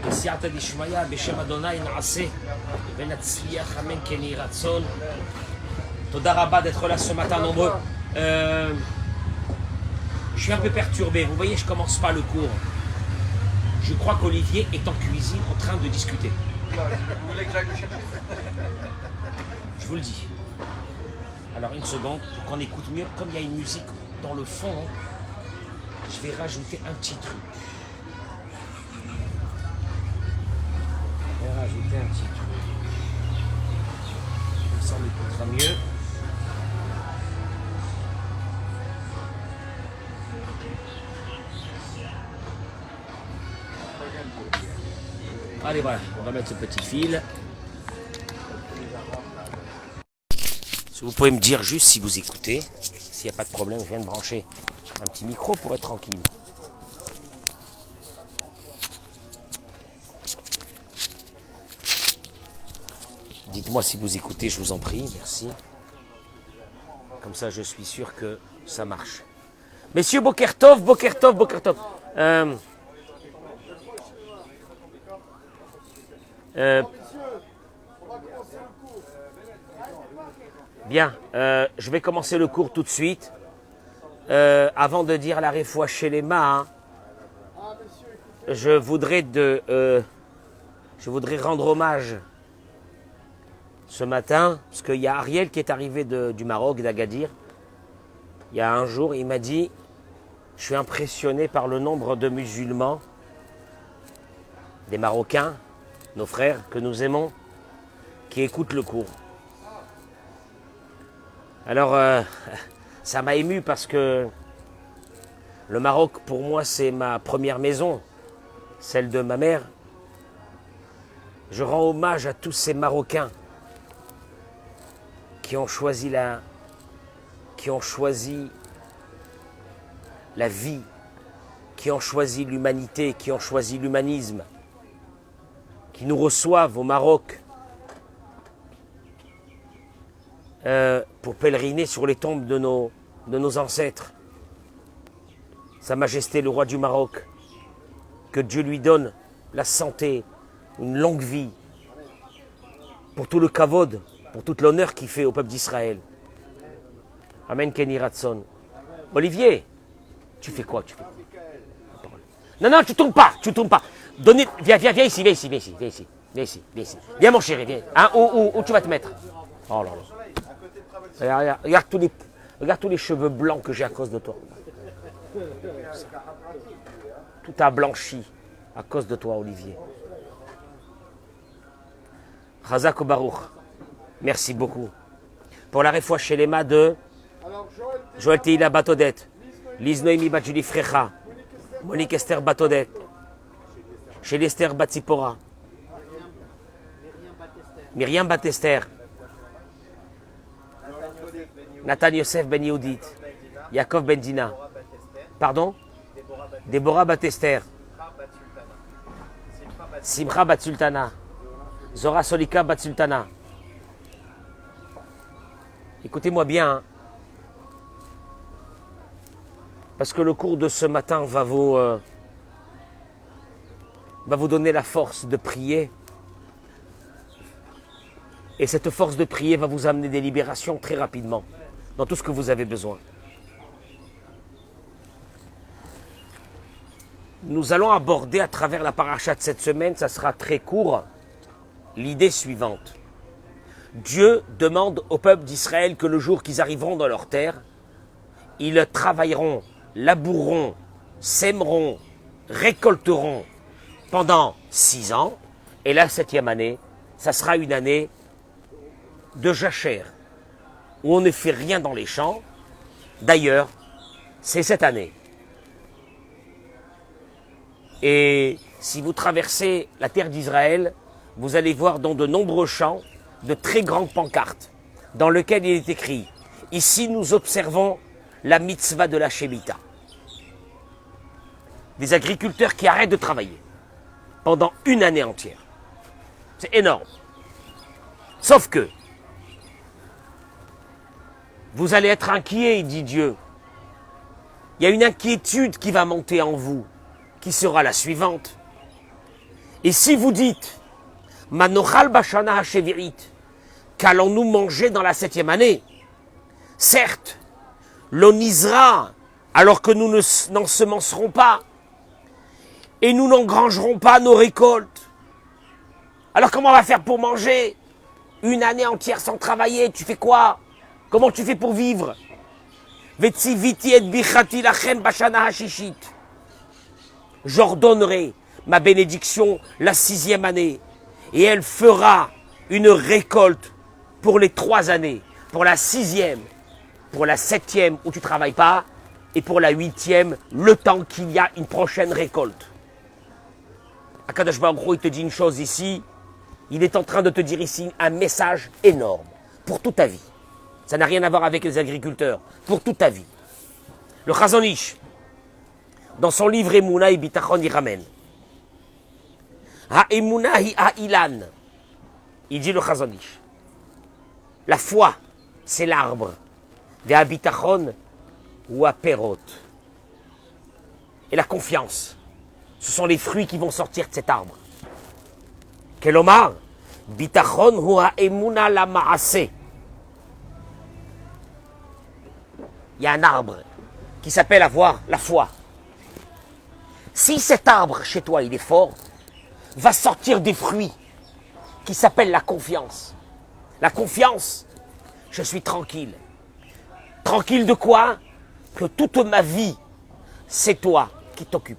בסייעתא דשמיא, בשם אדוני נעשה ונצליח, אמן כן יהי רצון. תודה רבה d'être là ce matin nombreux. Je suis un peu perturbé, vous voyez, je commence pas le cours. Je crois qu'Olivier est en cuisine en train de discuter. Vous voulez que j'aille le chercher? Je vous le dis. Alors une seconde, pour qu'on écoute mieux, comme il y a une musique dans le fond, je vais rajouter un petit truc. Je vais rajouter un petit truc. Comme ça on écoutera mieux. Allez voilà, on va mettre ce petit fil. Si vous pouvez me dire juste si vous écoutez, s'il n'y a pas de problème, je viens de brancher un petit micro pour être tranquille. Dites-moi si vous écoutez, je vous en prie, merci. Comme ça, je suis sûr que ça marche. Messieurs, Bokertov, Bokertov, Bokertov. Bien, je vais commencer le cours tout de suite. Avant de dire la réfoua chez les mains, je voudrais rendre hommage ce matin, parce qu'il y a Ariel qui est arrivé du Maroc, d'Agadir. Il y a un jour, il m'a dit, je suis impressionné par le nombre de musulmans, des Marocains, nos frères que nous aimons, qui écoutent le cours. Alors, ça m'a ému parce que le Maroc, pour moi, c'est ma première maison, celle de ma mère. Je rends hommage à tous ces Marocains qui ont choisi la vie, qui ont choisi l'humanité, qui ont choisi l'humanisme, qui nous reçoivent au Maroc pour pèleriner sur les tombes de nos ancêtres. Sa Majesté le roi du Maroc, que Dieu lui donne la santé, une longue vie, pour tout le kavod, pour tout l'honneur qu'il fait au peuple d'Israël. Amen Ken yhi Ratson. Olivier, tu fais quoi? Non, non, tu tournes pas, tu tournes pas. Viens ici, viens ici, viens ici, viens ici, viens ici, viens ici. Viens mon chéri, viens. Hein, où tu vas te mettre? Oh là là. Regarde tous les cheveux blancs que j'ai à cause de toi. Tout a blanchi à cause de toi, Olivier. Chazak Baruch. Merci beaucoup. Pour la réfoua chez les mains de Joël Teila Batodet, Liz Noémie Batjuli Frecha, Monique Esther Batodet, chez l'Esther Batsipora, Myriam Batester, Nathan Yosef Ben Yehudit, Yaakov Ben Dina, pardon, Déborah Batester, Simcha Batsultana, Zora Solika Batsultana. Écoutez-moi bien, hein, parce que le cours de ce matin va vous donner la force de prier. Et cette force de prier va vous amener des libérations très rapidement, dans tout ce que vous avez besoin. Nous allons aborder à travers la paracha de cette semaine, ça sera très court, l'idée suivante. Dieu demande au peuple d'Israël que le jour qu'ils arriveront dans leur terre, ils travailleront, laboureront, sèmeront, récolteront pendant 6 ans. Et la 7e année, ça sera une année de jachère, où on ne fait rien dans les champs. D'ailleurs, c'est cette année. Et si vous traversez la terre d'Israël, vous allez voir dans de nombreux champs de très grandes pancartes dans lesquelles il est écrit « Ici nous observons la mitzvah de la Shemitah ». Des agriculteurs qui arrêtent de travailler pendant une année entière. C'est énorme. Sauf que vous allez être inquiet, dit Dieu. Il y a une inquiétude qui va monter en vous, qui sera la suivante. Et si vous dites, Manochal Bashana Hashevirit, qu'allons-nous manger dans la 7e année? Certes, l'onisra, alors que nous n'ensemencerons pas, et nous n'engrangerons pas nos récoltes. Alors comment on va faire pour manger? Une année entière sans travailler, tu fais quoi? Comment tu fais pour vivre? J'ordonnerai ma bénédiction la 6e année, et elle fera une récolte pour les 3 années, pour la 6e, pour la 7e où tu ne travailles pas, et pour la 8e, le temps qu'il y a une prochaine récolte. Akadosh Baruch Hu, il te dit une chose ici, il est en train de te dire ici un message énorme pour toute ta vie. Ça n'a rien à voir avec les agriculteurs, pour toute ta vie. Le Chazon Ish, dans son livre Emouna et Bitachon, il ramène. Ha-Emouna hi ha-Ilan. Il dit le Chazon Ish. La foi, c'est l'arbre. Ve Bitachon ou ha-Perot. Et la confiance, ce sont les fruits qui vont sortir de cet arbre. Kelomar, Bitachon ou ha-Emouna la Maase. Il y a un arbre qui s'appelle avoir la foi. Si cet arbre chez toi il est fort, va sortir des fruits qui s'appellent la confiance. La confiance, je suis tranquille. Tranquille de quoi? Que toute ma vie, c'est toi qui t'occupes.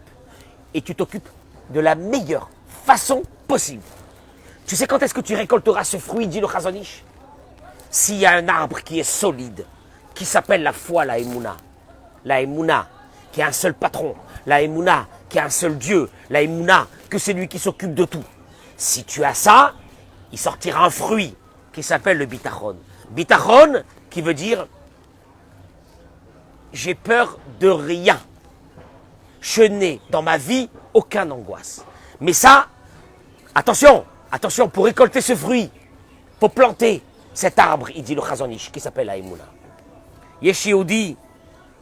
Et tu t'occupes de la meilleure façon possible. Tu sais quand est-ce que tu récolteras ce fruit, dit le Chazon Ish? S'il y a un arbre qui est solide, qui s'appelle la foi, la Emouna. La Emouna, qui a un seul patron. La Emouna, qui a un seul Dieu. La Emouna, que c'est lui qui s'occupe de tout. Si tu as ça, il sortira un fruit qui s'appelle le Bitachon. Bitachon, qui veut dire j'ai peur de rien. Je n'ai dans ma vie aucune angoisse. Mais ça, attention, attention, pour récolter ce fruit, faut planter cet arbre, il dit le Chazon Ish, qui s'appelle la Emouna. Yeshioudi,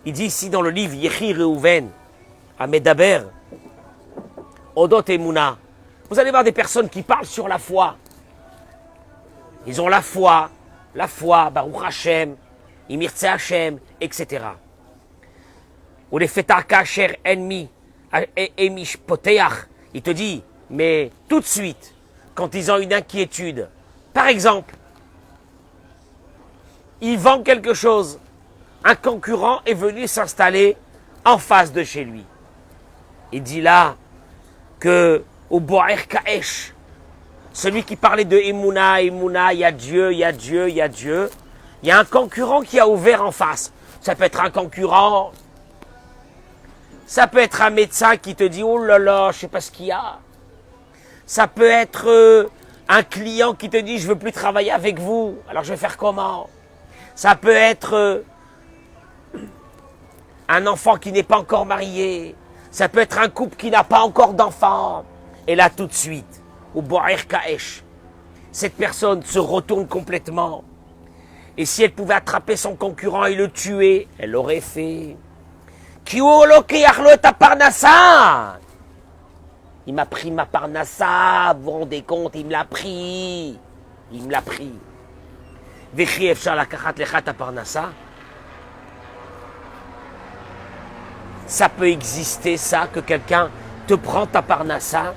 il dit ici dans le livre Yechi Reuven, à Medaber, Odot Emouna. Vous allez voir des personnes qui parlent sur la foi. Ils ont la foi, Baruch Hashem, Imirtse Hashem, etc. Ou les Fetaka Asher Enmi, Emish Poteach, il te dit, mais tout de suite, quand ils ont une inquiétude, par exemple, ils vendent quelque chose, un concurrent est venu s'installer en face de chez lui. Il dit là que au Boer Kaesh, celui qui parlait de Emouna, Emouna, il y a Dieu, il y a Dieu, il y a Dieu, il y a un concurrent qui a ouvert en face. Ça peut être un concurrent, ça peut être un médecin qui te dit oh là là, je sais pas ce qu'il y a. Ça peut être un client qui te dit je veux plus travailler avec vous, alors je vais faire comment? Ça peut être un enfant qui n'est pas encore marié. Ça peut être un couple qui n'a pas encore d'enfant. Et là, tout de suite, au Boer Kaesh, cette personne se retourne complètement. Et si elle pouvait attraper son concurrent et le tuer, elle l'aurait fait. Il m'a pris ma parnassa, vous vous rendez compte, il me l'a pris. Il me l'a pris. Vechi efshar lakachat lecha ta parnassa. Ça peut exister, ça, que quelqu'un te prend ta parnassa.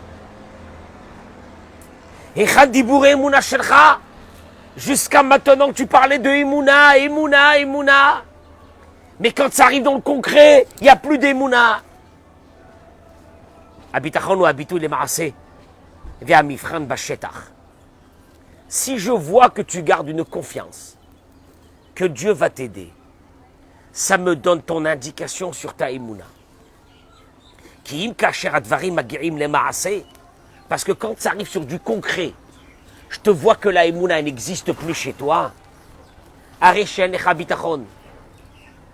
Jusqu'à maintenant, tu parlais de Emouna, Emouna, Emouna. Mais quand ça arrive dans le concret, il n'y a plus d'Emouna. Habitachon ou habitou les maasé. Via mifran bashetach. Si je vois que tu gardes une confiance, que Dieu va t'aider, ça me donne ton indication sur ta Emouna. Parce que quand ça arrive sur du concret, je te vois que la Emouna n'existe plus chez toi.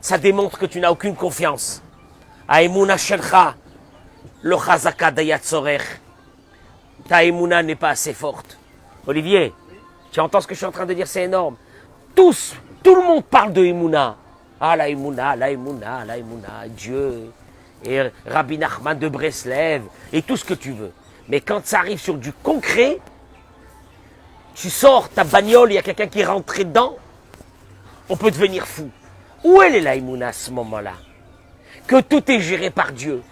Ça démontre que tu n'as aucune confiance. Ta Emouna n'est pas assez forte. Olivier, tu entends ce que je suis en train de dire, c'est énorme. Tout le monde parle de Emouna. Ah, la Emouna, la Emouna, la Emouna, Dieu, et Rabbi Nachman de Breslev, et tout ce que tu veux. Mais quand ça arrive sur du concret, tu sors ta bagnole, il y a quelqu'un qui est rentré dedans, on peut devenir fou. Où elle est la Emouna à ce moment-là? Que tout est géré par Dieu.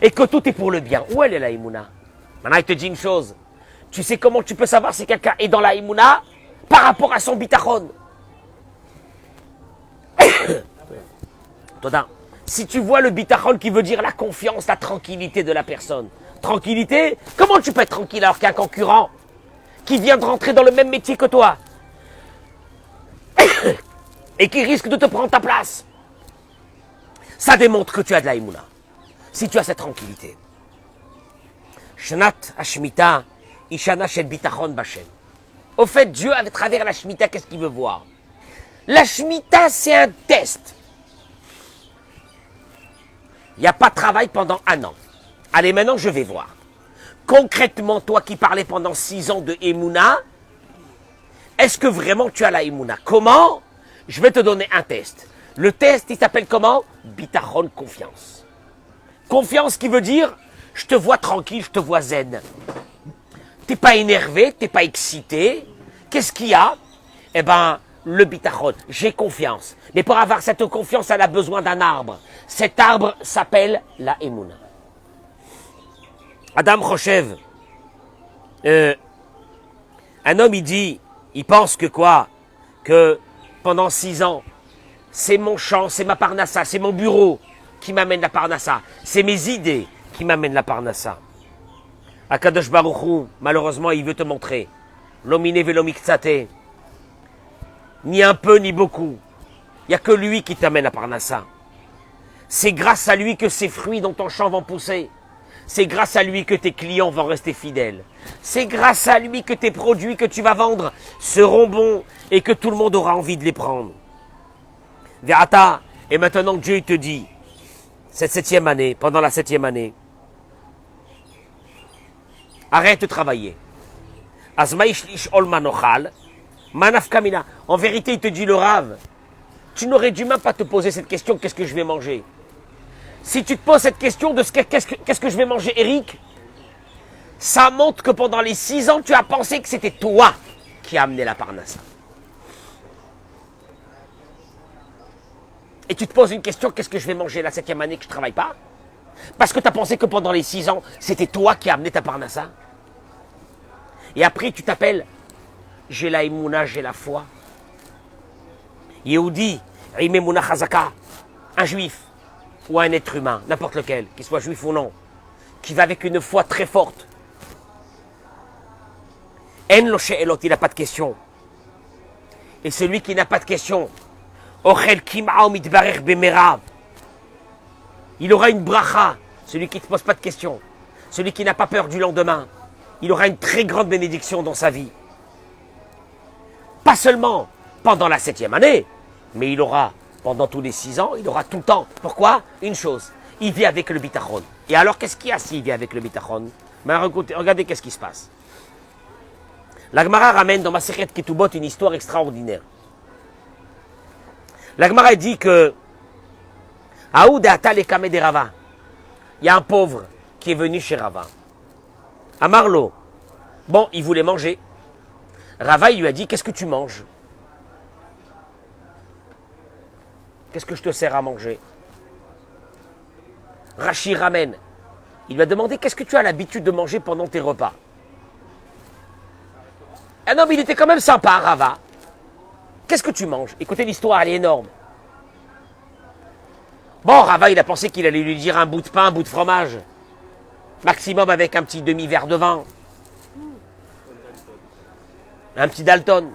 Et que tout est pour le bien. Où elle est la Emouna? Maintenant, il te dit une chose. Tu sais comment tu peux savoir si quelqu'un est dans la Emouna par rapport à son bitachon? Toda. Si tu vois le bitachon qui veut dire la confiance, la tranquillité de la personne. Tranquillité? Comment tu peux être tranquille alors qu'il y a un concurrent qui vient de rentrer dans le même métier que toi et qui risque de te prendre ta place? Ça démontre que tu as de la Emouna. Si tu as cette tranquillité. Shnat Hashmita, Ishana Shel Bitachon Bashem. Au fait, Dieu, à travers la Shemitah, qu'est-ce qu'il veut voir? La Shemitah, c'est un test. Il n'y a pas de travail pendant 1 an. Allez, maintenant, je vais voir. Concrètement, toi qui parlais pendant 6 ans de Emouna, est-ce que vraiment tu as la Emouna? Comment? Je vais te donner un test. Le test, il s'appelle comment? Bitachon, confiance. Confiance qui veut dire, je te vois tranquille, je te vois zen. T'es pas énervé, t'es pas excité. Qu'est-ce qu'il y a? Eh ben, le bitachon, j'ai confiance. Mais pour avoir cette confiance, elle a besoin d'un arbre. Cet arbre s'appelle la Emouna. Adam Khoshev, un homme, il pense que quoi? Que pendant 6 ans, c'est mon champ, c'est ma parnassa, c'est mon bureau qui m'amène la parnassa. C'est mes idées qui m'amènent la parnassa. Akadosh Baruch Hu, malheureusement, il veut te montrer. L'omine velomiktsate. Ni un peu, ni beaucoup. Il n'y a que lui qui t'amène la parnassa. C'est grâce à lui que ces fruits dans ton champ vont pousser. C'est grâce à lui que tes clients vont rester fidèles. C'est grâce à lui que tes produits que tu vas vendre seront bons et que tout le monde aura envie de les prendre. Verata, et maintenant Dieu te dit, cette 7e année, pendant la 7e année, arrête de travailler. En vérité, il te dit le Rav, tu n'aurais dû même pas te poser cette question, qu'est-ce que je vais manger? Si tu te poses cette question de qu'est-ce que je vais manger, Eric, ça montre que pendant les 6 ans, tu as pensé que c'était toi qui as amené la parnassa. Et tu te poses une question, qu'est-ce que je vais manger la 7e année que je ne travaille pas? Parce que tu as pensé que pendant les 6 ans, c'était toi qui as amené ta parnassa. Et après, tu t'appelles, j'ai la Emouna, j'ai la foi. Yehudi, Emouna Chazaka, un juif, ou un être humain, n'importe lequel, qu'il soit juif ou non, qui va avec une foi très forte. En lo she'elot, il n'a pas de question. Et celui qui n'a pas de question, ochel kim'ao mitbarech bemerav, il aura une bracha, celui qui ne te pose pas de questions, celui qui n'a pas peur du lendemain, il aura une très grande bénédiction dans sa vie. Pas seulement pendant la 7e année, mais il aura pendant tous les 6 ans, il aura tout le temps. Pourquoi? Une chose, il vit avec le bitachon. Et alors, qu'est-ce qu'il y a s'il vit avec le bitachon? Ben, regardez qu'est-ce qui se passe. La Gemara ramène dans Masechet Ketubot une histoire extraordinaire. La Gemara dit que Aoud Atal et Kameh de Rava. Il y a un pauvre qui est venu chez Rava. À Marlo. Bon, il voulait manger. Rava, il lui a dit, qu'est-ce que tu manges? Qu'est-ce que je te sers à manger? Rachi ramène. Il lui a demandé, qu'est-ce que tu as l'habitude de manger pendant tes repas? Un homme, il était quand même sympa, Rava. Qu'est-ce que tu manges? Écoutez, l'histoire, elle est énorme. Bon, Rava, il a pensé qu'il allait lui dire un bout de pain, un bout de fromage. Maximum avec un petit demi-verre de vin. Un petit Dalton.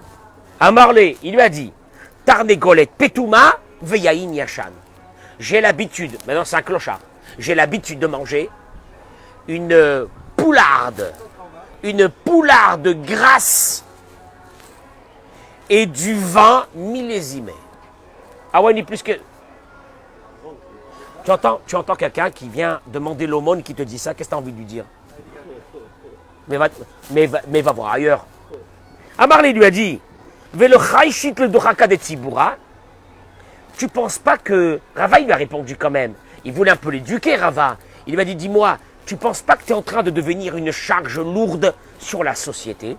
À Marley, il lui a dit, Tarnegolet Petouma, Veyaïn Yachan. J'ai l'habitude, maintenant c'est un clochard, j'ai l'habitude de manger une poularde grasse et du vin millésimé. Ah ouais, ni plus que... Tu entends quelqu'un qui vient demander l'aumône qui te dit ça, qu'est-ce que tu as envie de lui dire? Mais va voir ailleurs. Amarli lui a dit, tu penses pas que... Rava, il lui a répondu quand même. Il voulait un peu l'éduquer, Rava. Il lui a dit, dis-moi, Tu ne penses pas que tu es en train de devenir une charge lourde sur la société?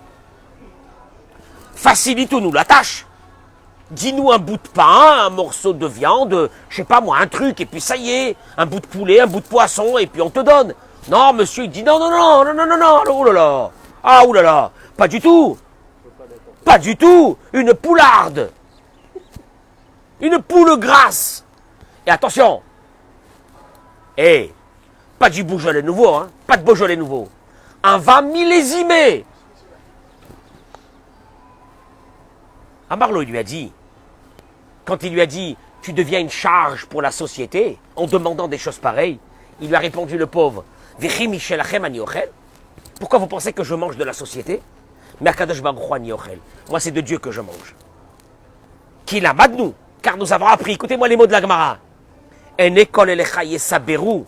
Facilite-nous la tâche. Dis-nous un bout de pain, un morceau de viande, je sais pas moi, un truc, et puis ça y est, un bout de poulet, un bout de poisson, et puis on te donne. Non, monsieur, il dit non, non, non, non, non, non, non, oh là là, ah, oh là là, pas du tout, pas du tout, une poularde, une poule grasse. Et attention, et pas du Beaujolais nouveau, hein, pas de Beaujolais nouveau, un vin millésimé. Amarlo, il lui a dit, quand il lui a dit « tu deviens une charge pour la société » en demandant des choses pareilles, il lui a répondu le pauvre « Vechi michelachem ani ochel » Pourquoi vous pensez que je mange de la société? Mais Akadosh Baruch Hu ani ochel. Moi, c'est de Dieu que je mange. Qu'il a madnou, car nous avons appris, écoutez-moi les mots de la Gemara. En ekol elecha yesaberu.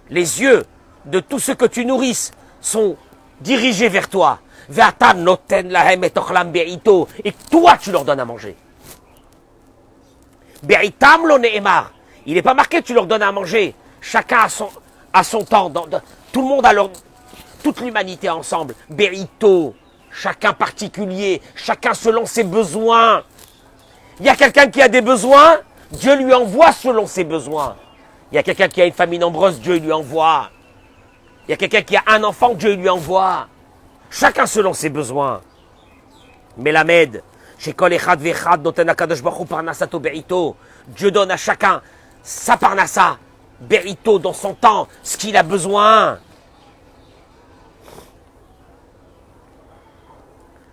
Les yeux de tout ce que tu nourrisses sont dirigés vers toi. Ve'ata noten lahem et ochlam be'ito. Et toi, tu leur donnes à manger. Be'itam lo ne'emar. Il n'est pas marqué, tu leur donnes à manger. Chacun a son temps. Tout le monde a leur... Toute l'humanité ensemble. Be'ito. Chacun particulier. Chacun selon ses besoins. Il y a quelqu'un qui a des besoins. Dieu lui envoie selon ses besoins. Il y a quelqu'un qui a une famille nombreuse. Dieu lui envoie. Il y a quelqu'un qui a un enfant. Dieu lui envoie. Chacun selon ses besoins. Melamed. Dieu donne à chacun sa parnassa, berito dans son temps, ce qu'il a besoin.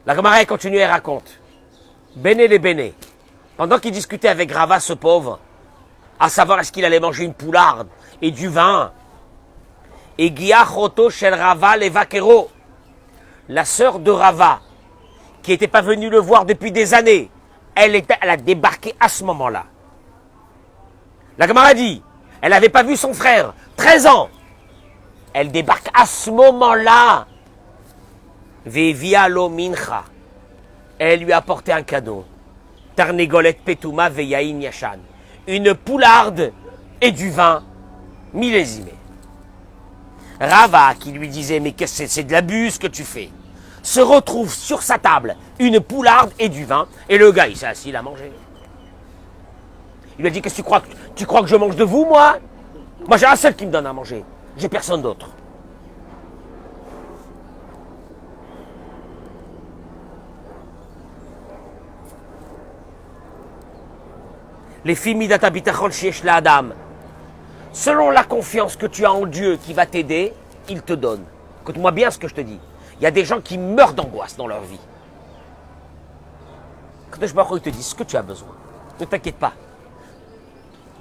La Gemara continue et raconte. Béné les béné. Pendant qu'il discutait avec Rava, ce pauvre, à savoir est-ce qu'il allait manger une poularde et du vin, et Giachoto shel Rava levakero, la sœur de Rava, qui n'était pas venue le voir depuis des années, elle a débarqué à ce moment-là. La Gemara dit, elle n'avait pas vu son frère, 13 ans. Elle débarque à ce moment-là. Vevialo mincha. Elle lui a apporté un cadeau. Tarnegolet petuma veyain yashan. Une poularde et du vin millésimé. Rava, qui lui disait, mais c'est de l'abus ce que tu fais, se retrouve sur sa table une poularde et du vin, et le gars, il s'est assis, il a mangé. Il lui a dit, qu'est-ce que tu crois que je mange de vous, moi? Moi, j'ai un seul qui me donne à manger. J'ai personne d'autre. Les filles midata bitachon sheyesh la adam. Selon la confiance que tu as en Dieu qui va t'aider, il te donne. Écoute-moi bien ce que je te dis. Il y a des gens qui meurent d'angoisse dans leur vie. Quand je il te dit ce que tu as besoin. Ne t'inquiète pas.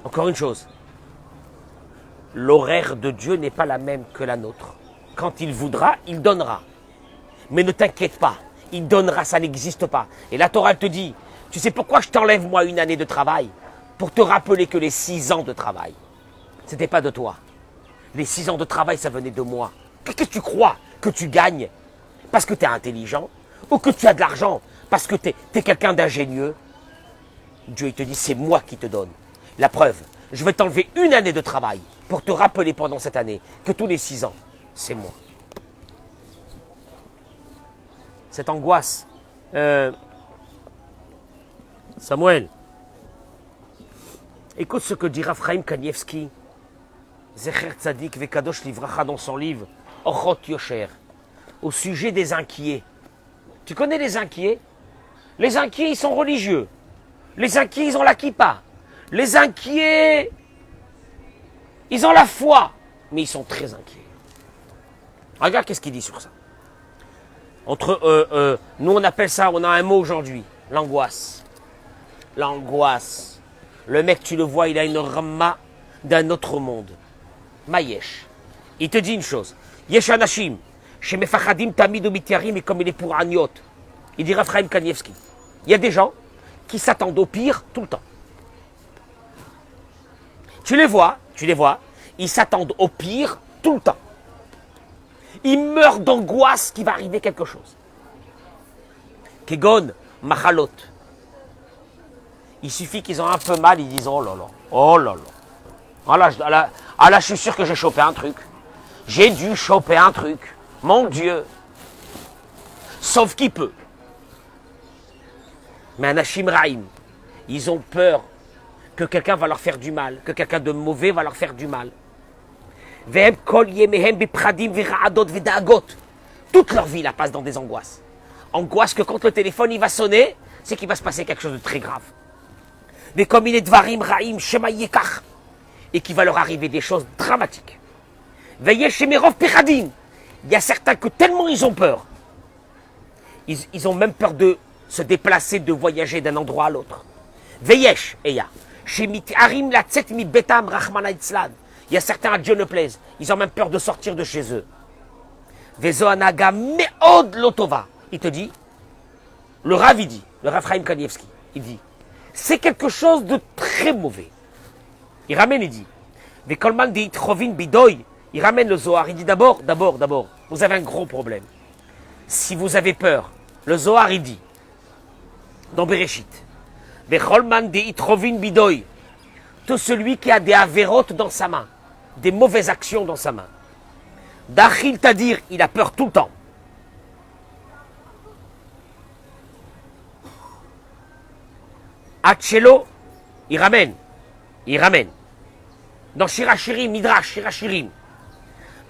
Encore une chose. L'horaire de Dieu n'est pas la même que la nôtre. Quand il voudra, il donnera. Mais ne t'inquiète pas. Il donnera, ça n'existe pas. Et la Torah, elle te dit, tu sais pourquoi je t'enlève moi une année de travail? Pour te rappeler que les 6 ans de travail, ce n'était pas de toi. Les 6 ans de travail, ça venait de moi. Qu'est-ce que tu crois que tu gagnes parce que tu es intelligent ou que tu as de l'argent parce que tu es quelqu'un d'ingénieux? Dieu, il te dit, c'est moi qui te donne. La preuve, je vais t'enlever une année de travail pour te rappeler pendant cette année que tous les 6 ans, c'est moi. Cette angoisse. Samuel, écoute ce que dit Raphaël Kanievski, Zecher Tzadik Vekadosh Livracha dans son livre Ochot Yosher, au sujet des inquiets. Tu connais les inquiets? Les inquiets, ils sont religieux. Les inquiets, ils ont la kippa. Les inquiets, ils ont la foi, mais ils sont très inquiets. Regarde qu'est-ce qu'il dit sur ça. Nous, on appelle ça, on a un mot aujourd'hui, l'angoisse. L'angoisse. Le mec, tu le vois, il a une ramma d'un autre monde. Mayesh. Il te dit une chose. Yesh anashim, shemefachadim tamid umitiarim, et comme il est pour Agnot. Il dit Raphaël Kanievski. Il y a des gens qui s'attendent au pire tout le temps. Tu les vois, ils s'attendent au pire tout le temps. Ils meurent d'angoisse qu'il va arriver quelque chose. Kegon, machalot. Il suffit qu'ils ont un peu mal, ils disent oh là là, oh là là. Ah là, je suis sûr que j'ai chopé un truc. j'ai dû choper un truc. Mon Dieu. Sauf qui peut. Mais Anashim Raïm, ils ont peur que quelqu'un va leur faire du mal, que quelqu'un de mauvais va leur faire du mal. Toute leur vie la passe dans des angoisses. Angoisse que quand le téléphone il va sonner, c'est qu'il va se passer quelque chose de très grave. Mais comme il est dvarim raïm shema yekach, et qu'il va leur arriver des choses dramatiques. Veillez chez Merov Pechadim. Il y a certains que tellement ils ont peur. Ils ont même peur de se déplacer, de voyager d'un endroit à l'autre. Veyesh, Eya. Chez Mitharim la tset mi betam rachmana itzlan. Il y a certains à Dieu ne plaise. Ils ont même peur de sortir de chez eux. Vezoanaga meod lotova. Il te dit, le Rav il dit, le Rav Chaim Kanievski, il dit, c'est quelque chose de très mauvais. Il ramène, il dit, Vekolman dit Chovin bidoy. Il ramène le Zohar. Il dit d'abord, vous avez un gros problème. Si vous avez peur, le Zohar il dit, dans Bereshit, Vekolman dit Chovin bidoy. Tout celui qui a des avérotes dans sa main, des mauvaises actions dans sa main. D'Achil Tadir, il a peur tout le temps. Hatchelo, il ramène. Dans Shirachirim, Midrash, Shirachirim.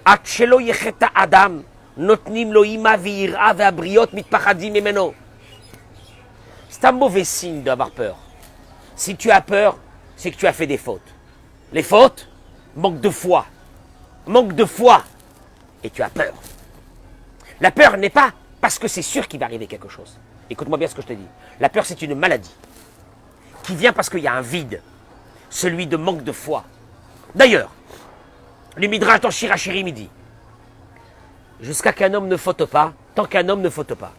Hatchelo yecheta Adam, notnim lo ima v'ira ve'abriot mitpachadim emeno. C'est un mauvais signe d'avoir peur. Si tu as peur, c'est que tu as fait des fautes. Les fautes, manque de foi. Et tu as peur. La peur n'est pas parce que c'est sûr qu'il va arriver quelque chose. Écoute-moi bien ce que je te dis. La peur, c'est une maladie qui vient parce qu'il y a un vide, celui de manque de foi. D'ailleurs, le Midrash dans Shirachirim, il dit, jusqu'à qu'un homme ne faute pas, tant qu'un homme ne faute pas.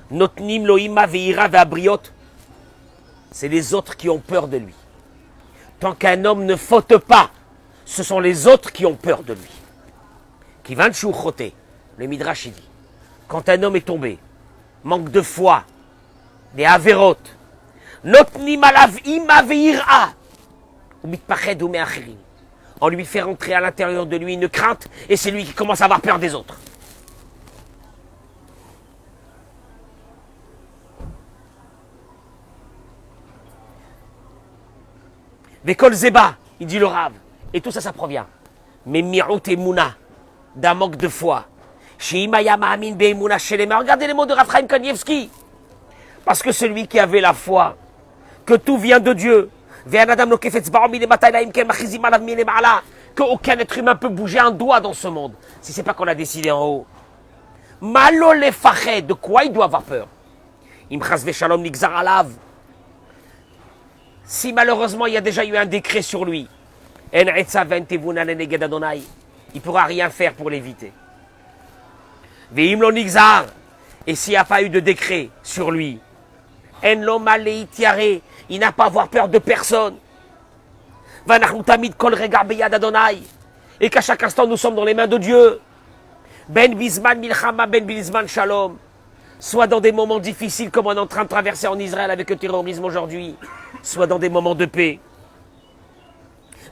Notnim loïma veira ve'abriot, c'est les autres qui ont peur de lui. Tant qu'un homme ne faute pas, ce sont les autres qui ont peur de lui. Qui va le le Midrash il dit, quand un homme est tombé, manque de foi, des avérotes, notnim alav ima veira, ou mitpached ou me'achirim. On lui fait rentrer à l'intérieur de lui une crainte, et c'est lui qui commence à avoir peur des autres. Vekol Zeba, il dit le Rav, et tout ça, ça provient. Mais Mirut et Mouna, d'un manque de foi. Regardez les mots de Rav Chaim Kanievski. Parce que celui qui avait la foi, que tout vient de Dieu, qu'aucun être humain peut bouger un doigt dans ce monde, si ce n'est pas qu'on a décidé en haut. Malo le fachet, de quoi il doit avoir peur? Si malheureusement il y a déjà eu un décret sur lui, il ne pourra rien faire pour l'éviter. Et s'il n'y a pas eu de décret sur lui, il n'a pas à avoir peur de personne. Et qu'à chaque instant nous sommes dans les mains de Dieu. Ben bisman milchama, ben bisman shalom. Soit dans des moments difficiles comme on est en train de traverser en Israël avec le terrorisme aujourd'hui, soit dans des moments de paix.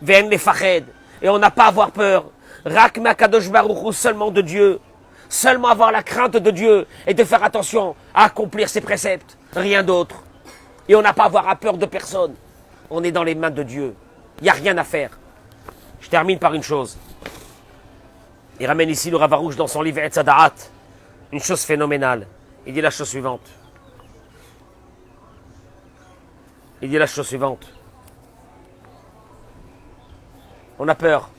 Ven les fached, et on n'a pas à avoir peur. Rak makadosh baruch seulement de Dieu. Seulement avoir la crainte de Dieu et de faire attention à accomplir ses préceptes. Rien d'autre. Et on n'a pas à avoir peur de personne. On est dans les mains de Dieu. Il n'y a rien à faire. Je termine par une chose. Il ramène ici le Rav Arush dans son livre Etz Hadaat. Une chose phénoménale. Il dit la chose suivante. On a peur.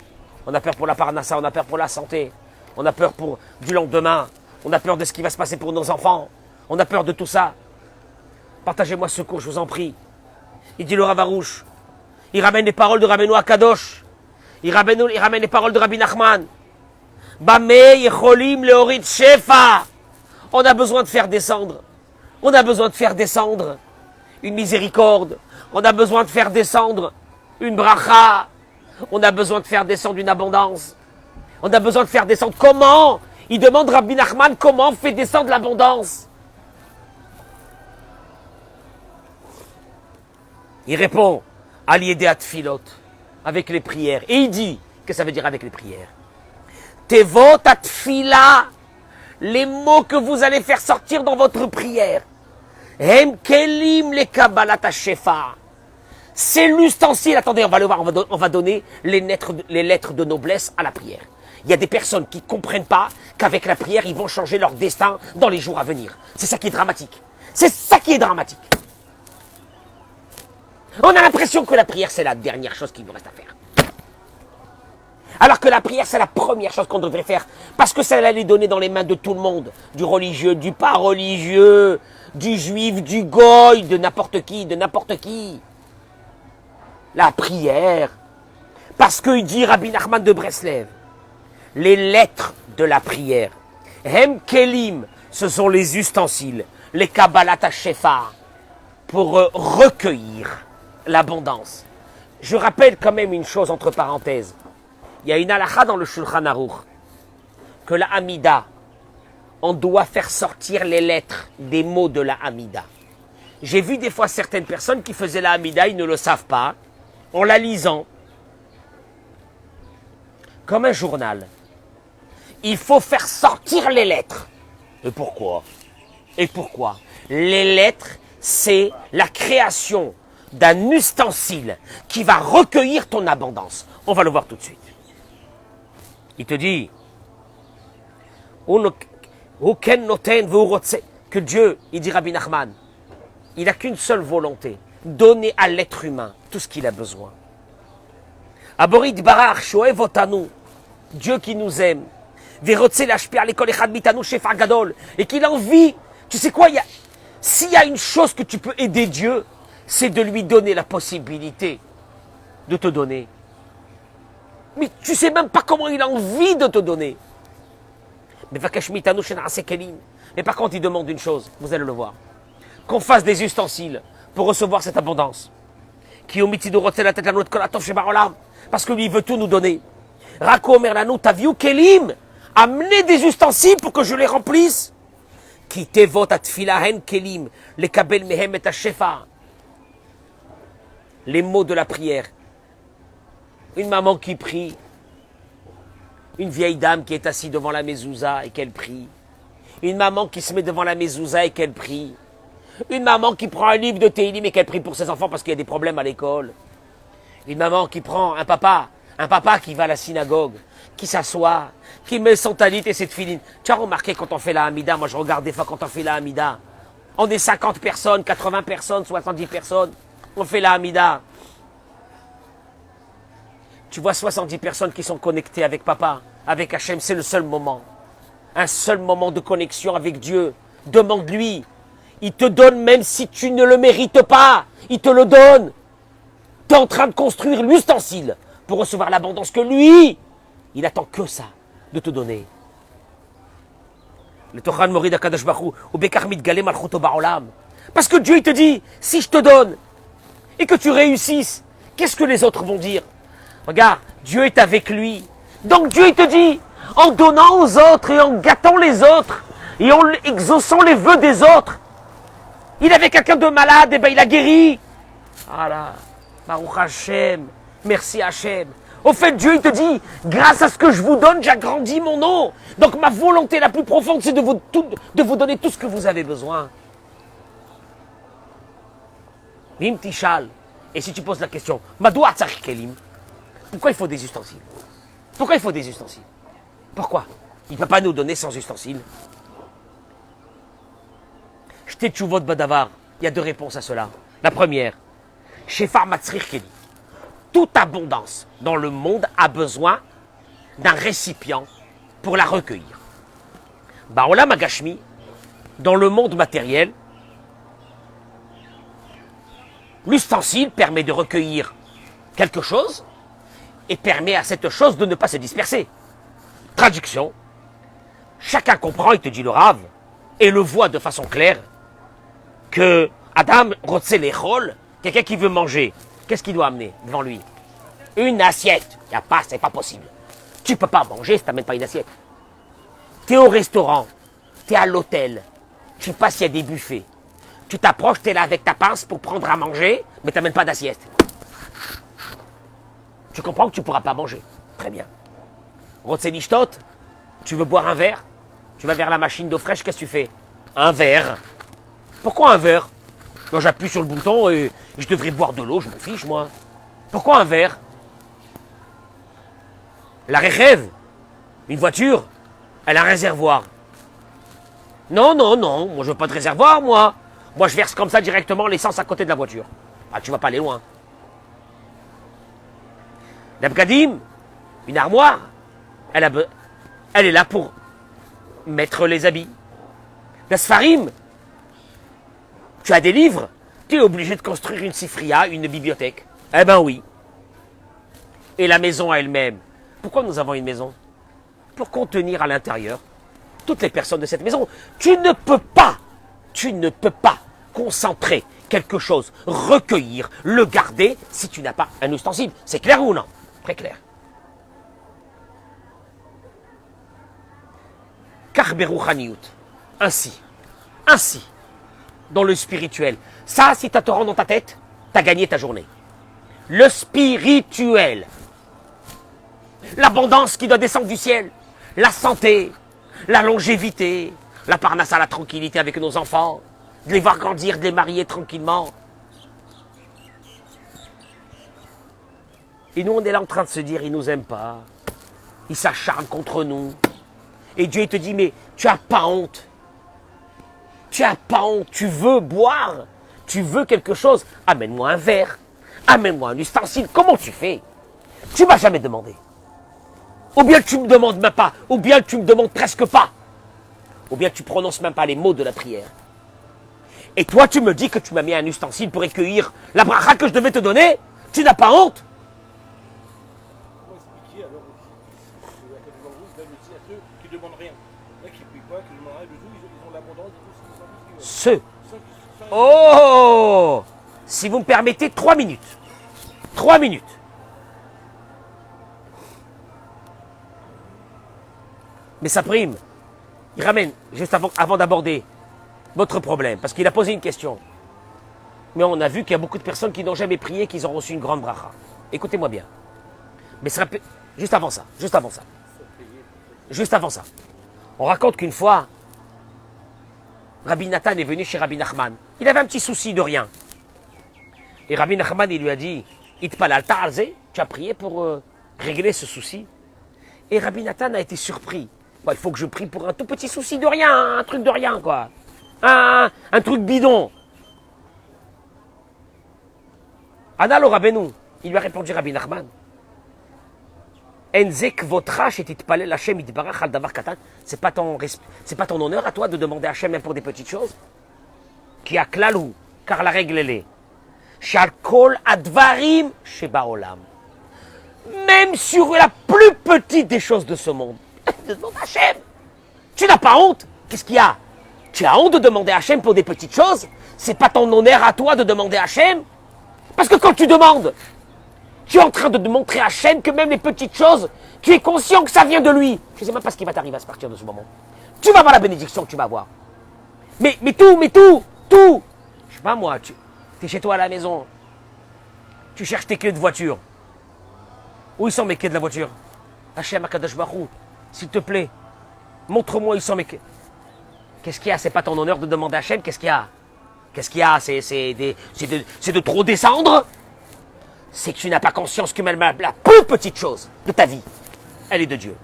On a peur pour la parnassa, on a peur pour la santé. On a peur du lendemain. On a peur de ce qui va se passer pour nos enfants. On a peur de tout ça. Partagez-moi ce cours, je vous en prie. Il dit le Rav Arush. Il ramène les paroles de Rabbeinu Akadosh. Il ramène les paroles de Rabbi Nachman. Bame yecholim leorit shefa. On a besoin de faire descendre. On a besoin de faire descendre une miséricorde. On a besoin de faire descendre une bracha. On a besoin de faire descendre une abondance. On a besoin de faire descendre. Comment? Il demande Rabbi Nachman comment on fait descendre l'abondance. Il répond à l'idée à tfilot, avec les prières. Et il dit que ça veut dire avec les prières. tevot atfila, les mots que vous allez faire sortir dans votre prière. Hem kelim le kabbalat shefa. C'est l'ustensile. Attendez, on va le voir, on va donner les lettres de noblesse à la prière. Il y a des personnes qui ne comprennent pas qu'avec la prière, ils vont changer leur destin dans les jours à venir. C'est ça qui est dramatique. C'est ça qui est dramatique. On a l'impression que la prière, c'est la dernière chose qu'il nous reste à faire. Alors que la prière, c'est la première chose qu'on devrait faire. Parce que ça allait donner dans les mains de tout le monde. Du religieux, du pas religieux, du juif, du goy, de n'importe qui, de n'importe qui. La prière. Parce qu'il dit Rabbi Nachman de Breslev, les lettres de la prière. Hem kelim, ce sont les ustensiles, les kabbalat shefa, pour recueillir l'abondance. Je rappelle quand même une chose entre parenthèses. Il y a une halakha dans le Shulchan Aruch, que la Hamida, on doit faire sortir les lettres des mots de la Hamida. J'ai vu des fois certaines personnes qui faisaient la Hamida, ils ne le savent pas, en la lisant, comme un journal. Il faut faire sortir les lettres. Et pourquoi? Et pourquoi? Les lettres, c'est la création d'un ustensile qui va recueillir ton abondance. On va le voir tout de suite. Il te dit que Dieu, il dit Rabbi Nachman, il n'a qu'une seule volonté, donner à l'être humain tout ce qu'il a besoin. Aborid Barach Shoev Otanu, Dieu qui nous aime, et qu'il a envie, tu sais quoi, s'il y a une chose que tu peux aider Dieu, c'est de lui donner la possibilité de te donner. Mais tu ne sais même pas comment il a envie de te donner. Mais par contre, il demande une chose, vous allez le voir. Qu'on fasse des ustensiles pour recevoir cette abondance. Parce que lui, il veut tout nous donner. Amenez des ustensiles pour que je les remplisse. Les mots de la prière. Une maman qui prie, une vieille dame qui est assise devant la mezouza et qu'elle prie, une maman qui se met devant la mezouza et qu'elle prie, une maman qui prend un livre de Tehillim et qu'elle prie pour ses enfants parce qu'il y a des problèmes à l'école, une maman qui prend un papa qui va à la synagogue, qui s'assoit, qui met son talit et ses tefilines. Tu as remarqué quand on fait la Hamida, moi je regarde des fois quand on fait la Hamida, on est 50 personnes, 80 personnes, 70 personnes, on fait la Hamida. Tu vois 70 personnes qui sont connectées avec papa, avec Hachem, c'est le seul moment. Un seul moment de connexion avec Dieu. Demande-lui. Il te donne même si tu ne le mérites pas. Il te le donne. Tu es en train de construire l'ustensile pour recevoir l'abondance que lui, il attend que ça, de te donner. Parce que Dieu, il te dit, si je te donne et que tu réussisses, qu'est-ce que les autres vont dire? Regarde, Dieu est avec lui. Donc Dieu, il te dit, en donnant aux autres et en gâtant les autres et en exaucant les vœux des autres, il avait quelqu'un de malade, et ben il a guéri. Ah là, Baruch Hashem, merci Hashem. Au fait, Dieu, il te dit, grâce à ce que je vous donne, j'agrandis mon nom. Donc ma volonté la plus profonde, c'est de vous donner tout ce que vous avez besoin. Lim Tishal. Et si tu poses la question, Madoua Tzarich Kelim, pourquoi il faut des ustensiles? Pourquoi il faut des ustensiles? Pourquoi? Il ne peut pas nous donner sans ustensiles. J'te tchouvot badavar. Il y a deux réponses à cela. La première, Shefar Matzrich Keli. Toute abondance dans le monde a besoin d'un récipient pour la recueillir. Baolam Agashmi, dans le monde matériel, l'ustensile permet de recueillir quelque chose et permet à cette chose de ne pas se disperser. Traduction, chacun comprend, il te dit le Rav, et le voit de façon claire, que Adam Rotse Lechol, quelqu'un qui veut manger, qu'est-ce qu'il doit amener devant lui? Une assiette. Il n'y a pas, c'est pas possible. Tu ne peux pas manger si tu n'amènes pas une assiette. Tu es au restaurant, tu es à l'hôtel, tu passes, il y a des buffets. Tu t'approches, tu es là avec ta pince pour prendre à manger, mais tu n'amènes pas d'assiette. Tu comprends que tu ne pourras pas manger. Très bien. Rotse Lishtot, Tu veux boire un verre? Tu vas vers la machine d'eau fraîche, qu'est-ce que tu fais? Un verre. Pourquoi un verre? Moi, j'appuie sur le bouton et je devrais boire de l'eau, je m'en fiche, moi. Pourquoi un verre? La rêve. Une voiture, elle a un réservoir. Non, non, non, moi je veux pas de réservoir, moi. Moi je verse comme ça directement l'essence à côté de la voiture. Ah, tu vas pas aller loin. L'Abgadim, une armoire, elle est là pour mettre les habits. La Sfarim, tu as des livres, tu es obligé de construire une sifria, une bibliothèque. Eh ben oui. Et la maison elle-même. Pourquoi nous avons une maison? Pour contenir à l'intérieur toutes les personnes de cette maison. Tu ne peux pas concentrer quelque chose, recueillir, le garder si tu n'as pas un ustensile. C'est clair ou non? Très clair. Karberouchaniout. Ainsi, dans le spirituel. Ça, si tu te rends dans ta tête, tu as gagné ta journée. Le spirituel. L'abondance qui doit descendre du ciel. La santé, la longévité, la parnasse à la tranquillité avec nos enfants, de les voir grandir, de les marier tranquillement. Et nous, on est là en train de se dire, il nous aime pas. Il s'acharne contre nous. Et Dieu, il te dit, mais tu as pas honte. Tu as pas honte. Tu veux boire. Tu veux quelque chose. Amène-moi un verre. Amène-moi un ustensile. Comment tu fais? Tu m'as jamais demandé. Ou bien tu me demandes même pas. Ou bien tu me demandes presque pas. Ou bien tu prononces même pas les mots de la prière. Et toi, tu me dis que tu m'as mis un ustensile pour accueillir la bracha que je devais te donner. Tu n'as pas honte? Comment expliquer alors même aussi à ceux qui ne demandent rien, qui ne prient pas, qui ne demandent rien du tout, ils ont l'abondance, ils Ceux. Oh! Si vous me permettez, 3 minutes. 3 minutes. Mais ça prime. Il ramène, juste avant d'aborder votre problème, parce qu'il a posé une question. Mais on a vu qu'il y a beaucoup de personnes qui n'ont jamais prié, qu'ils ont reçu une grande bracha. Écoutez-moi bien. Mais juste avant ça. On raconte qu'une fois, Rabbi Nathan est venu chez Rabbi Nachman. Il avait un petit souci de rien. Et Rabbi Nachman, il lui a dit, Itpalalta alze, tu as prié pour régler ce souci. Et Rabbi Nathan a été surpris. Bon, il faut que je prie pour un tout petit souci de rien, un truc de rien, quoi. Un truc bidon. Analo Rabbeinu, il lui a répondu Rabbi Nachman. Enzek votra shetitpalel Hashem itbarach al davar katan. C'est pas ton honneur à toi de demander à Hashem même pour des petites choses. Qui a klalou, car la règle elle est. Shal kol advarim shebaolam. Même sur la plus petite des choses de ce monde. Demande à Hachem. Tu n'as pas honte? Qu'est-ce qu'il y a? Tu as honte de demander à Hachem pour des petites choses? C'est pas ton honneur à toi de demander à Hachem? Parce que quand tu demandes, tu es en train de montrer à Hachem que même les petites choses, tu es conscient que ça vient de lui. Je ne sais même pas ce qui va t'arriver à partir de ce moment. Tu vas voir la bénédiction que tu vas avoir. Mais tout. Je sais pas moi, tu es chez toi à la maison. Tu cherches tes clés de voiture. Où ils sont mes clés de la voiture? Hachem Akadosh Baruch Hu, s'il te plaît, montre-moi où ils sont mes clés. Qu'est-ce qu'il y a? C'est pas ton honneur de demander à Hachem? Qu'est-ce qu'il y a? Qu'est-ce qu'il y a? C'est de trop descendre? C'est que tu n'as pas conscience que même la plus petite chose de ta vie, elle est de Dieu.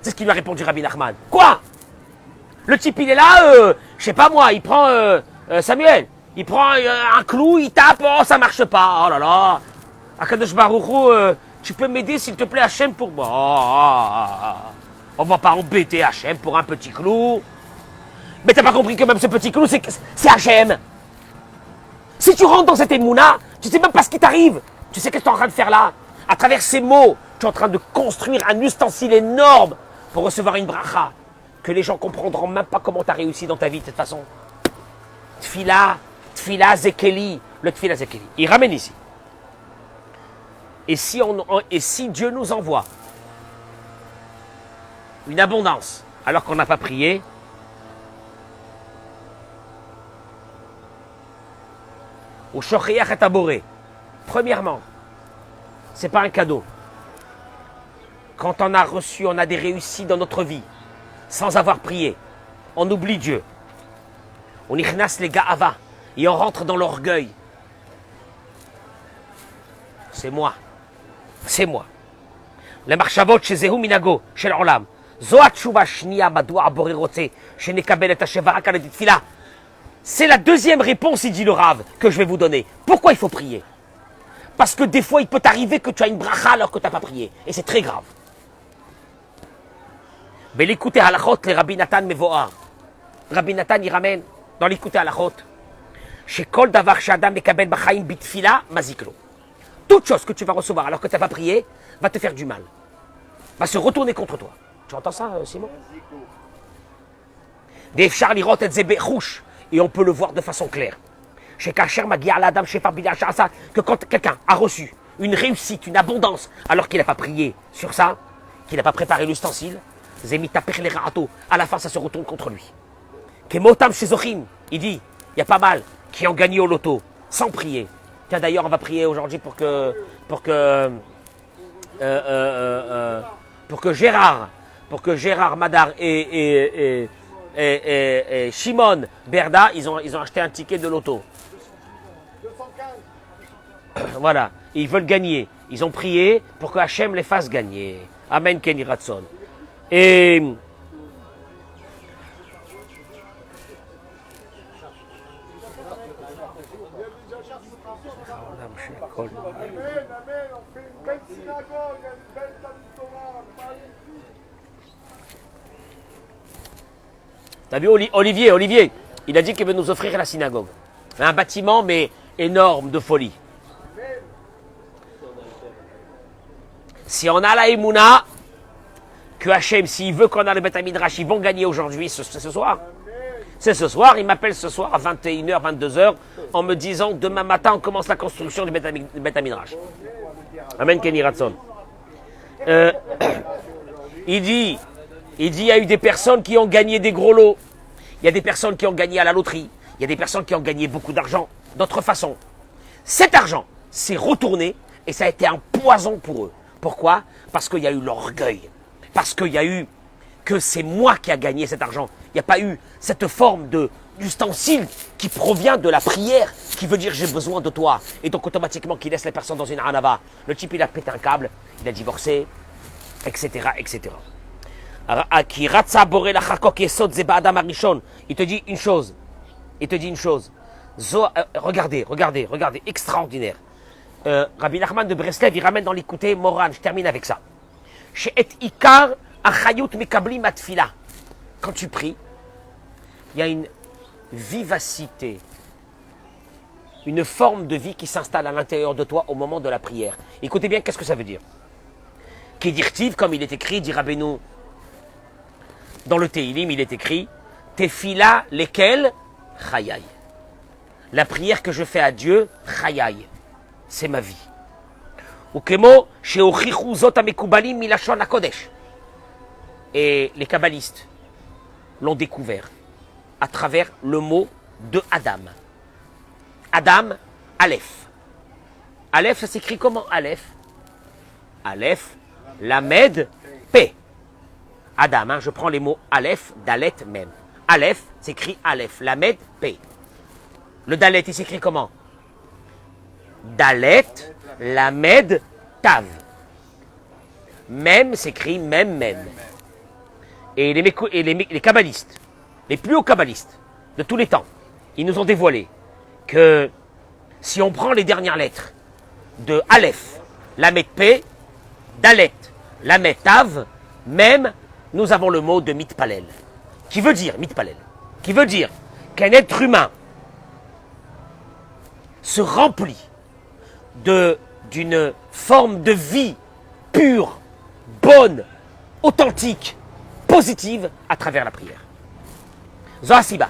C'est ce qu'il lui a répondu Rabbi Nachman. Quoi? Le type il est là, je sais pas moi, il prend Samuel, il prend un clou, il tape, oh ça marche pas, oh là là. Akadosh Baruch Hu, tu peux m'aider s'il te plaît Hachem pour moi? On va pas embêter Hachem pour un petit clou. Mais t'as pas compris que même ce petit clou, c'est Hachem. Si tu rentres dans cette émouna, tu sais même pas ce qui t'arrive. Tu sais qu'est-ce que tu es en train de faire là? À travers ces mots, tu es en train de construire un ustensile énorme pour recevoir une bracha que les gens comprendront même pas comment tu as réussi dans ta vie de cette façon. Tfila Zekeli, le Tfila Zekeli. Il ramène ici. Et si Dieu nous envoie une abondance alors qu'on n'a pas prié, au Shocheach et Taboré, premièrement, c'est pas un cadeau. Quand on a reçu, on a des réussites dans notre vie, sans avoir prié, on oublie Dieu. On ichnas les ga'ava, et on rentre dans l'orgueil. C'est moi. C'est moi. Les marchavot chez Zehu Minago, chez l'Olam. Zoat Shuba Shnia Badoua Borirote, chez Nekabel et Hashevara Kaledit Fila. C'est la deuxième réponse, il dit le Rav, que je vais vous donner. Pourquoi il faut prier? Parce que des fois, il peut t'arriver que tu as une bracha alors que tu n'as pas prié. Et c'est très grave. Mais l'écouter halachot, les Rabbi Nathan Mevoar. Rabbi Nathan, il ramène dans l'écouter halachot. Chez Kol Davar Shadam Mekabel Bachaim Bitfila Maziklo. Toute chose que tu vas recevoir alors que tu n'as pas prié va te faire du mal. Va se retourner contre toi. Tu entends ça, Simon? Des charlirot et zebechouch. Et on peut le voir de façon claire. Chez Kacher Magia Adam Shefar Bidal Shasa, que quand quelqu'un a reçu une réussite, une abondance, alors qu'il n'a pas prié sur ça, qu'il n'a pas préparé l'ustensile, Zemita Perlerato, à la fin ça se retourne contre lui. Kemotam chez Zochim, il dit, il y a pas mal qui ont gagné au loto, sans prier. Tiens d'ailleurs on va prier aujourd'hui pour que Gérard Madar et Shimon Berda, ils ont acheté un ticket de loto. Voilà, et ils veulent gagner. Ils ont prié pour que Hachem les fasse gagner. Amen, Kenny Ratson. Et t'as vu Olivier, il a dit qu'il veut nous offrir la synagogue. Un bâtiment, mais énorme de folie. Si on a la Emouna, que Hachem, s'il veut qu'on a le Beth Midrash, ils vont gagner aujourd'hui, c'est ce soir. C'est ce soir, il m'appelle ce soir à 21h, 22h, en me disant, demain matin, on commence la construction du Beth Midrash. Amen, Kenny Ratson. Il dit, il y a eu des personnes qui ont gagné des gros lots. Il y a des personnes qui ont gagné à la loterie. Il y a des personnes qui ont gagné beaucoup d'argent d'autre façon. Cet argent s'est retourné et ça a été un poison pour eux. Pourquoi? Parce qu'il y a eu l'orgueil. Parce qu'il y a eu que c'est moi qui a gagné cet argent. Il n'y a pas eu cette forme d'ustensile qui provient de la prière, qui veut dire j'ai besoin de toi. Et donc automatiquement qui laisse les personnes dans une anava. Le type il a pété un câble, il a divorcé, etc. etc. Il te dit une chose. Regardez, extraordinaire. Rabbi Nachman de Breslev, il ramène dans l'écouté Moran, je termine avec ça. Quand tu pries, il y a une vivacité, une forme de vie qui s'installe à l'intérieur de toi au moment de la prière. Écoutez bien, qu'est-ce que ça veut dire? Qui dirtive, comme il est écrit, dit Rabbeinu, dans le Teilim, il est écrit, Tefila lesquels Chayai. La prière que je fais à Dieu, Chayai, c'est ma vie. Ukemo sheochichu zot amekubalim milashon hakodesh. Et les kabbalistes l'ont découvert à travers le mot de Adam. Adam, Aleph. Aleph, ça s'écrit comment Aleph? Aleph, Lamed, P. Adam, je prends les mots Aleph, Dalet même. Aleph s'écrit Aleph, Lamed, P. Le Dalet, il s'écrit comment? Dalet, Lamed, Tav. Même s'écrit même. Et les kabbalistes, les plus hauts kabbalistes de tous les temps, ils nous ont dévoilé que si on prend les dernières lettres de Aleph, Lamed, P, Dalet, Lamed, Tav, même, nous avons le mot de mitpalel, qui veut dire, mitpalel, qui veut dire qu'un être humain se remplit d'une forme de vie pure, bonne, authentique, positive à travers la prière. Zoasiba,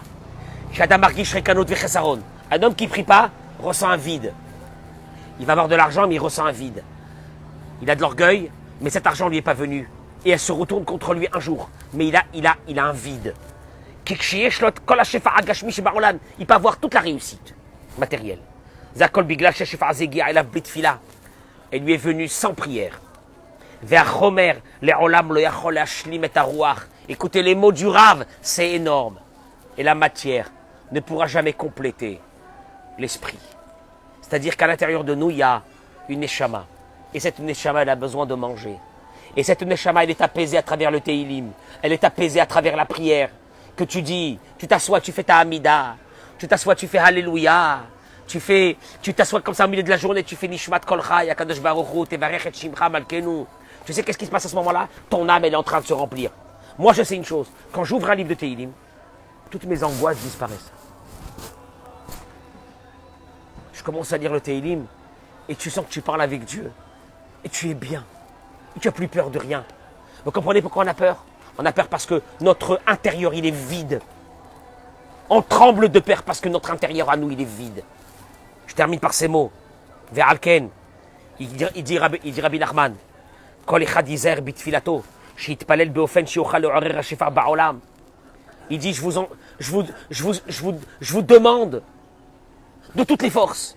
un homme qui ne prie pas ressent un vide. Il va avoir de l'argent, mais il ressent un vide. Il a de l'orgueil, mais cet argent ne lui est pas venu. Et elle se retourne contre lui un jour. Mais il a un vide. Il peut avoir toute la réussite matérielle. Elle lui est venue sans prière. Ve'achomer, le'olam lo yachol le'ashlim et haruach. Écoutez les mots du Rav, c'est énorme. Et la matière ne pourra jamais compléter l'esprit. C'est-à-dire qu'à l'intérieur de nous, il y a une neshama. Et cette neshama, elle a besoin de manger. Et cette neshama, elle est apaisée à travers le Teilim. Elle est apaisée à travers la prière. Que tu dis, tu t'assois, tu fais ta Hamida. Tu t'assois, tu fais Alléluia. Tu t'assois comme ça au milieu de la journée, tu fais Nishmat Kolcha, Yakadosh Baruch Hu, Tevarech et Shimcha Malkenu. Tu sais qu'est-ce qui se passe à ce moment-là? Ton âme, elle est en train de se remplir. Moi, je sais une chose. Quand j'ouvre un livre de Teilim, toutes mes angoisses disparaissent. Je commence à lire le Teilim et tu sens que tu parles avec Dieu. Et tu es bien. Et tu n'as plus peur de rien. Vous comprenez pourquoi on a peur? On a peur parce que notre intérieur, il est vide. On tremble de peur parce que notre intérieur à nous, il est vide. Je termine par ces mots. Ve'alken, il dit Rabbi Nachman, Kol echad yizer bitfilato, sheitpalel beofen sheochal le'orer hashefar ba'olam. Il dit, je vous demande de toutes les forces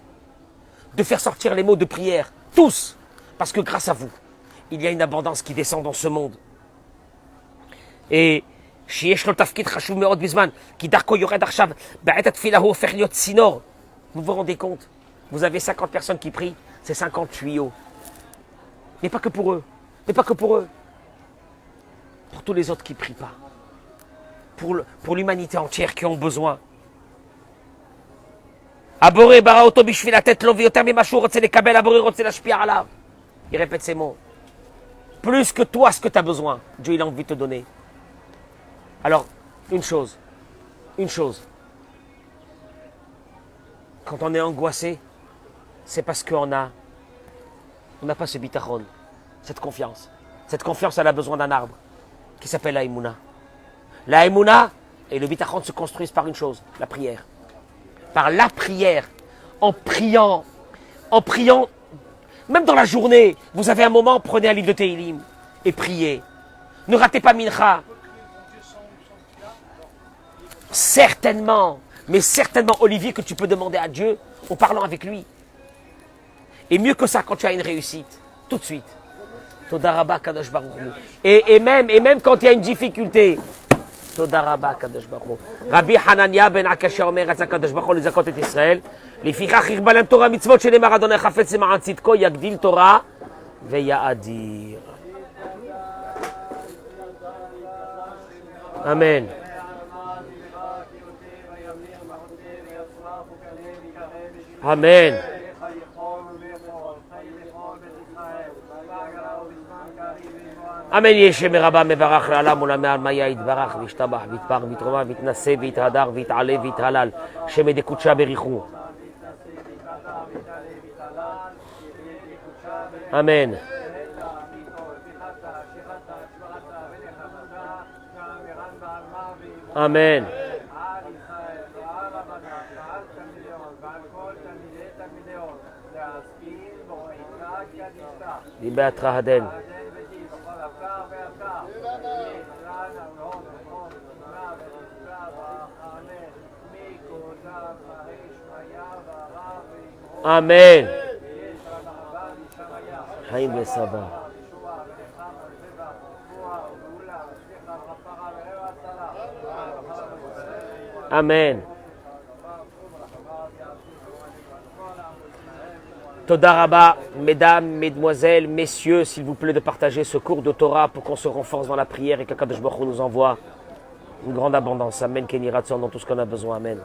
de faire sortir les mots de prière, tous, parce que grâce à vous, il y a une abondance qui descend dans ce monde. Et שיש לו תפקיד חשוב מאוד בזמן, כי דרכו יורד עכשיו, בעת התפילה הוא הופך להיות צינור. Vous vous rendez compte? Vous avez 50 personnes qui prient, c'est 50 tuyaux. Mais pas que pour eux. Mais pas que pour eux. Pour tous les autres qui ne prient pas. Pour l'humanité entière qui ont besoin. הבורא ברא אותו בשביל לתת לו ויותר ממה שהוא רוצה לקבל, הבורא רוצה להשפיע עליו. Il répète ces mots. Plus que toi, ce que tu as besoin, Dieu il a envie de te donner. Alors, une chose. Quand on est angoissé, c'est parce qu'on n'a pas ce bitachon, cette confiance. Cette confiance, elle a besoin d'un arbre qui s'appelle la Emouna. La Emouna et le bitachon se construisent par une chose, la prière. Par la prière, en priant, même dans la journée, vous avez un moment, prenez un livre de Teilim et priez. Ne ratez pas Mincha. Certainement, mais certainement, Olivier, que tu peux demander à Dieu en parlant avec lui. Et mieux que ça, quand tu as une réussite, tout de suite. Toda Rabba Kadosh Baruch Hu. Et même quand il y a une difficulté, Toda Rabba Kadosh Baruch Hu. Rabbi Hanania ben Akashia Omer Atza Kadosh Baruch Hu lizakot et Israël. לפיכך הרבה להם תורה מצוות שנאמר אדוני חפץ למען צדקו יגדיל תורה ויאדיר. אמן. אמן. אמן. יהיה שם רבה מברך לעולם ולמען מיה יתברך וישתבח ויתפאר ויתרומם ויתנשא ויתהדר ויתעלה ויתהלל שם דקודשה בריחו. אמן. אמן. דיברת הדן. אמן. חיים וסבא. אמן. Toda Rabba, mesdames, mesdemoiselles, messieurs, s'il vous plaît de partager ce cours de Torah pour qu'on se renforce dans la prière et qu'Akadosh Baruch Hu nous envoie une grande abondance. Amen, Kenny Ratson, dans tout ce qu'on a besoin. Amen.